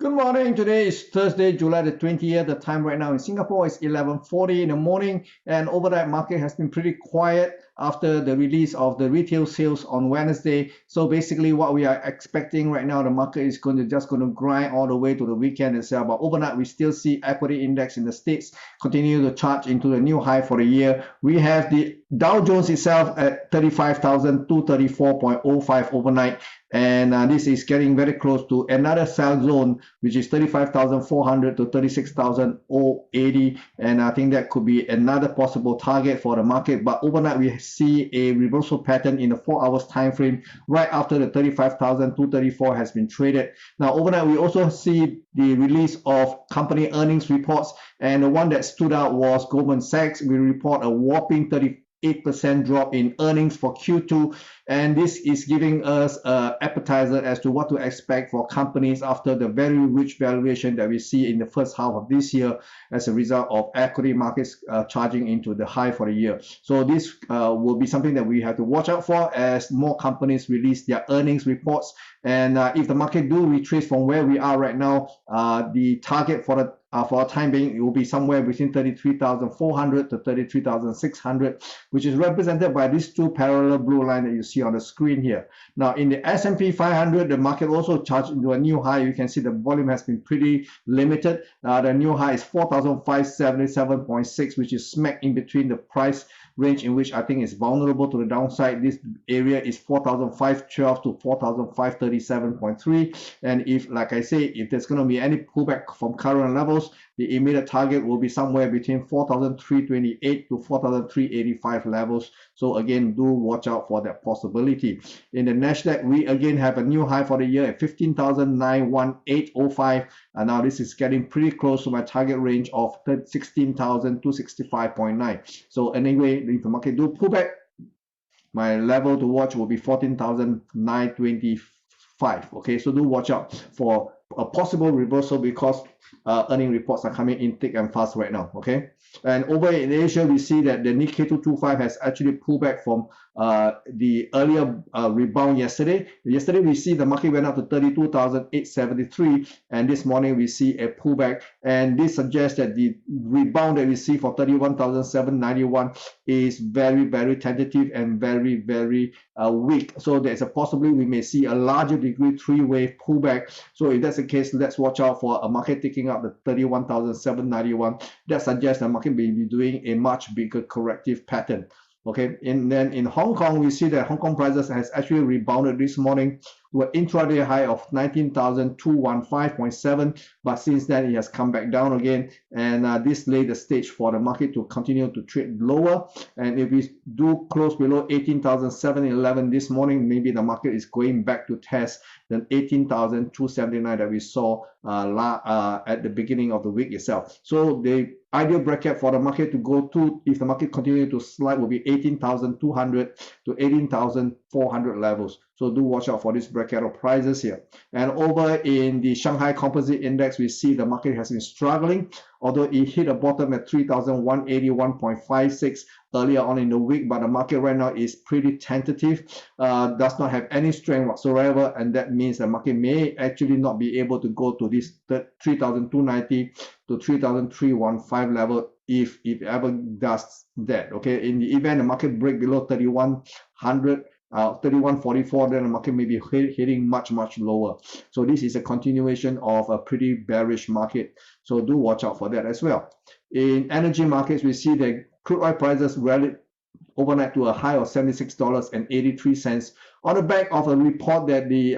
Good morning. Today is Thursday, July the 20th. The time right now in Singapore is 11:40 in the morning, and overnight market has been pretty quiet after the release of the retail sales on Wednesday. So basically what we are expecting right now, the market is going to grind all the way to the weekend itself. But overnight we still see equity index in the States continue to charge into the new high for the year. We have the Dow Jones itself at 35,234.05 overnight. And this is getting very close to another sell zone, which is 35,400 to 36,080. And I think that could be another possible target for the market. But overnight, we see a reversal pattern in the 4 hours time frame right after the 35,234 has been traded. Now, overnight, we also see the release of company earnings reports. And the one that stood out was Goldman Sachs. We report a whopping 38% drop in earnings for Q2, and this is giving us an appetizer as to what to expect for companies after the very rich valuation that we see in the first half of this year as a result of equity markets charging into the high for the year. So this will be something that we have to watch out for as more companies release their earnings reports. And if the market do retrace from where we are right now, the target for the for a time being, it will be somewhere between 33,400 to 33,600, which is represented by these two parallel blue lines that you see on the screen here. Now, in the S&P 500, the market also charged into a new high. You can see the volume has been pretty limited. The new high is 4,577.6, which is smack in between the price range in which I think is vulnerable to the downside. This area is 4,512 to 4,537.3. And if, like I say, if there's going to be any pullback from current levels, the immediate target will be somewhere between 4,328 to 4,385 levels. So again, do watch out for that possibility. In the Nasdaq, we again have a new high for the year at 15,918.05. And now this is getting pretty close to my target range of 16,265.9. So anyway, if the market do pull back, my level to watch will be 14,925. Okay, so do watch out for a possible reversal because earning reports are coming in thick and fast right now. Okay, and over in Asia, we see that the Nikkei 225 has actually pulled back from the earlier rebound yesterday. Yesterday, we see the market went up to 32,873, and this morning we see a pullback, and this suggests that the rebound that we see for 31,791 is very, very tentative and very, very weak. So there's a possibility we may see a larger degree three-wave pullback. So if that's the case, let's watch out for a market taking up the 31,791. That suggests the market may be doing a much bigger corrective pattern. Okay, and then in Hong Kong, we see that Hong Kong prices has actually rebounded this morning to an intraday high of 19,215.7, but since then it has come back down again, and this laid the stage for the market to continue to trade lower. And if we do close below 18,711 this morning, maybe the market is going back to test the 18,279 that we saw at the beginning of the week itself. So the ideal bracket for the market to go to, if the market continue to slide, will be 18,200 to 18,400 levels. So do watch out for this bracket of prices here. And over in the Shanghai Composite Index, we see the market has been struggling, although it hit a bottom at 3,181.56 earlier on in the week, but the market right now is pretty tentative, does not have any strength whatsoever, and that means the market may actually not be able to go to this 3,290 to 3,315 level if it ever does that. Okay, in the event the market break below 3,100, 3144, then the market may be hitting much lower. So this is a continuation of a pretty bearish market, so do watch out for that as well. In energy markets, we see the crude oil prices rallied overnight to a high of $76.83 on the back of a report that the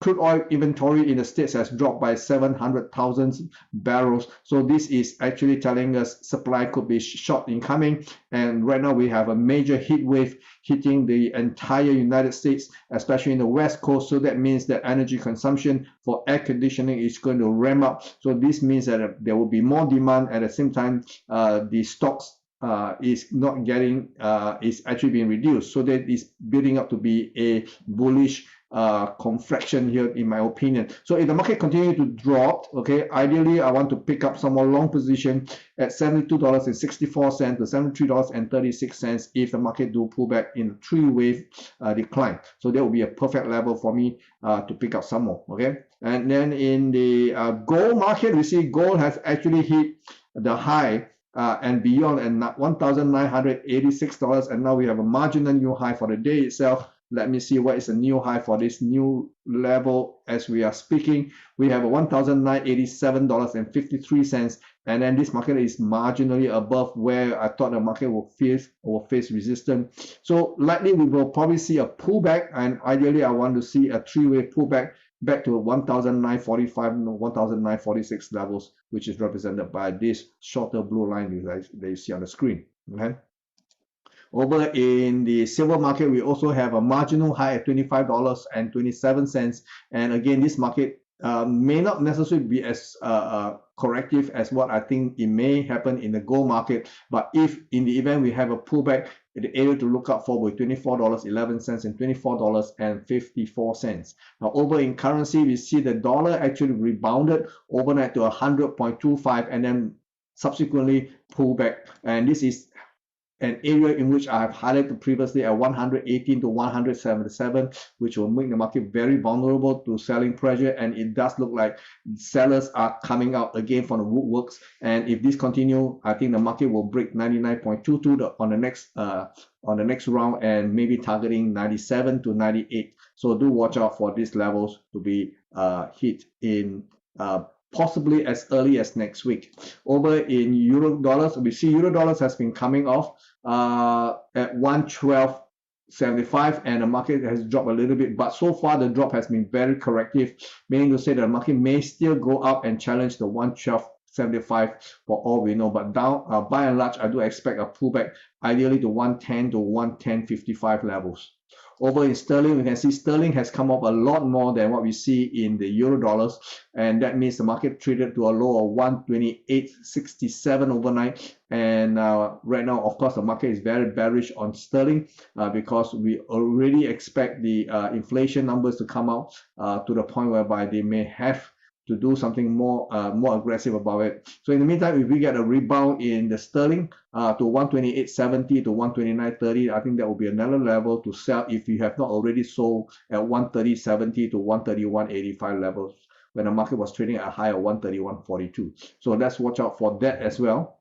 crude oil inventory in the States has dropped by 700,000 barrels. So this is actually telling us supply could be short incoming. And right now we have a major heat wave hitting the entire United States, especially in the West Coast. So that means that energy consumption for air conditioning is going to ramp up. So this means that there will be more demand. At the same time, the stocks is not getting is actually being reduced. So that is building up to be a bullish contraction here, in my opinion. So if the market continue to drop, okay, ideally I want to pick up some more long position at $72.64 to $73.36 if the market do pull back in a three-wave decline. So that will be a perfect level for me to pick up some more. Okay, and then in the gold market, we see gold has actually hit the high and beyond at $1,986, and now we have a marginal new high for the day itself. Let me see what is the new high for this new level as we are speaking. We have a $1,987.53, and then this market is marginally above where I thought the market will face resistance. So likely we will probably see a pullback, and ideally I want to see a three-way pullback back to 1,945 and 1,946 levels, which is represented by this shorter blue line that you see on the screen. Okay. Over in the silver market, we also have a marginal high at $25.27. And again, this market may not necessarily be as corrective as what I think it may happen in the gold market. But if in the event we have a pullback, the area to look out for will be $24.11 and $24.54. Now, over in currency, we see the dollar actually rebounded overnight to 100.25 and then subsequently pull back. And this is an area in which I have highlighted previously at 118 to 177, which will make the market very vulnerable to selling pressure. And it does look like sellers are coming out again from the woodworks. And if this continue, I think the market will break 99.22 on the next round, and maybe targeting 97 to 98. So do watch out for these levels to be hit in possibly as early as next week. Over in euro dollars, we see euro dollars has been coming off at 112.75, and the market has dropped a little bit, but so far the drop has been very corrective, meaning to say that the market may still go up and challenge the 112.75 for all we know, but down by and large I do expect a pullback, ideally to 110 to 110.55 levels. Over in sterling, we can see sterling has come up a lot more than what we see in the euro dollars, and that means the market traded to a low of 128.67 overnight. And right now, of course, the market is very bearish on sterling because we already expect the inflation numbers to come out to the point whereby they may have to do something more aggressive about it. So in the meantime, if we get a rebound in the sterling to 128.70 to 129.30, I think that will be another level to sell if you have not already sold at 130.70 to 131.85 levels when the market was trading at a high of 131.42. So let's watch out for that as well.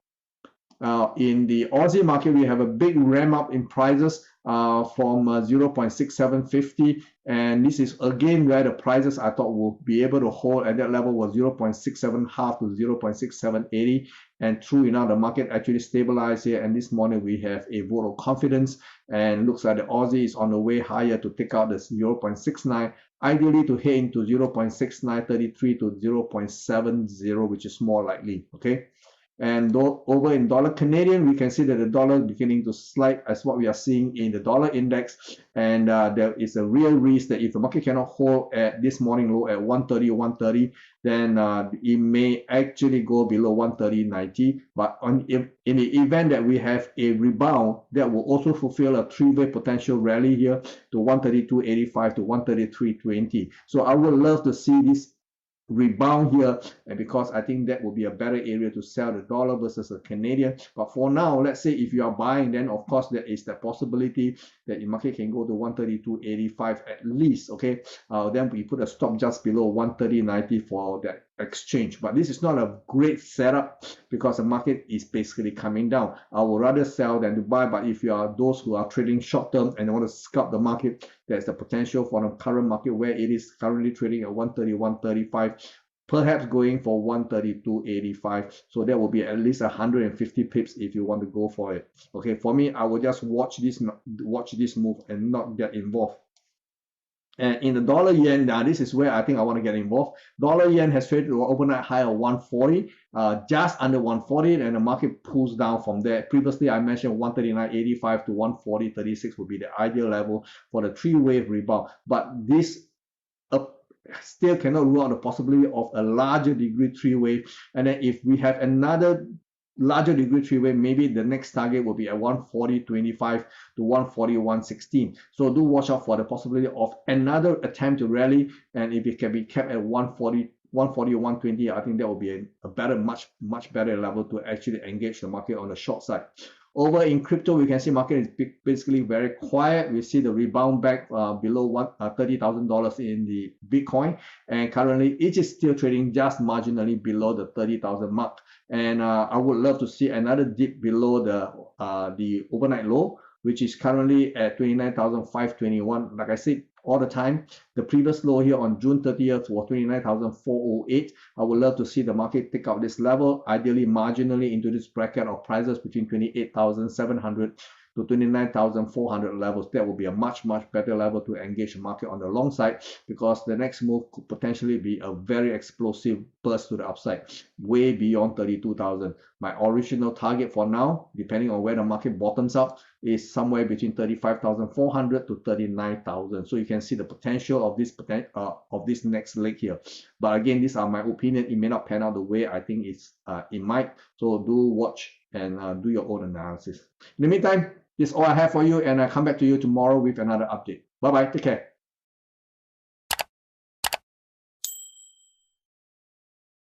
In the Aussie market, we have a big ramp up in prices from 0.6750, and this is again where the prices I thought will be able to hold at that level was 0.67 to 0.6780, and true enough, the market actually stabilized here, and this morning we have a vote of confidence, and looks like the Aussie is on the way higher to take out the 0.69, ideally to head into 0.6933 to 0.70, which is more likely. Okay. And over in dollar Canadian, we can see that the dollar is beginning to slide as what we are seeing in the dollar index. And there is a real risk that if the market cannot hold at this morning low at 130, then it may actually go below 130.90. But in the event that we have a rebound, that will also fulfill a three-way potential rally here to 132.85 to 133.20. So I would love to see this rebound here, and because I think that will be a better area to sell the dollar versus the Canadian. But for now, let's say if you are buying, then of course there is the possibility that the market can go to 132.85 at least. Okay, then we put a stop just below 130.90 for that exchange. But this is not a great setup because the market is basically coming down. I would rather sell than to buy. But if you are those who are trading short term and want to scalp the market, there's the potential for the current market where it is currently trading at 130.135, perhaps going for 132.85. So that will be at least 150 pips if you want to go for it. Okay, for me, I will just watch this move and not get involved. And in the dollar yen, now this is where I think I want to get involved. Dollar yen has traded to an overnight high of 140, just under 140, and the market pulls down from there. Previously, I mentioned 139.85 to 140.36 would be the ideal level for the three-wave rebound. But this still cannot rule out the possibility of a larger degree three-wave. And then if we have another larger degree three-way, maybe the next target will be at 140.25 to 141.16. So do watch out for the possibility of another attempt to rally, and if it can be kept at 140, 120, I think that will be a better, much better level to actually engage the market on the short side. Over in crypto, we can see market is basically very quiet. We see the rebound back below $30,000 in the Bitcoin, and currently it is still trading just marginally below the 30,000 mark. And I would love to see another dip below the overnight low, which is currently at 29,521. Like I said all the time, the previous low here on June 30th was 29,408. I would love to see the market take out this level, ideally marginally into this bracket of prices between 28,700 to 29,400 levels. That will be a much better level to engage the market on the long side, because the next move could potentially be a very explosive burst to the upside, way beyond 32,000. My original target for now, depending on where the market bottoms out, is somewhere between 35,400 to 39,000. So you can see the potential of this next leg here. But again, these are my opinion. It may not pan out the way I think it might. So do watch and do your own analysis. In the meantime, this is all I have for you, and I'll come back to you tomorrow with another update. Bye bye. Take care.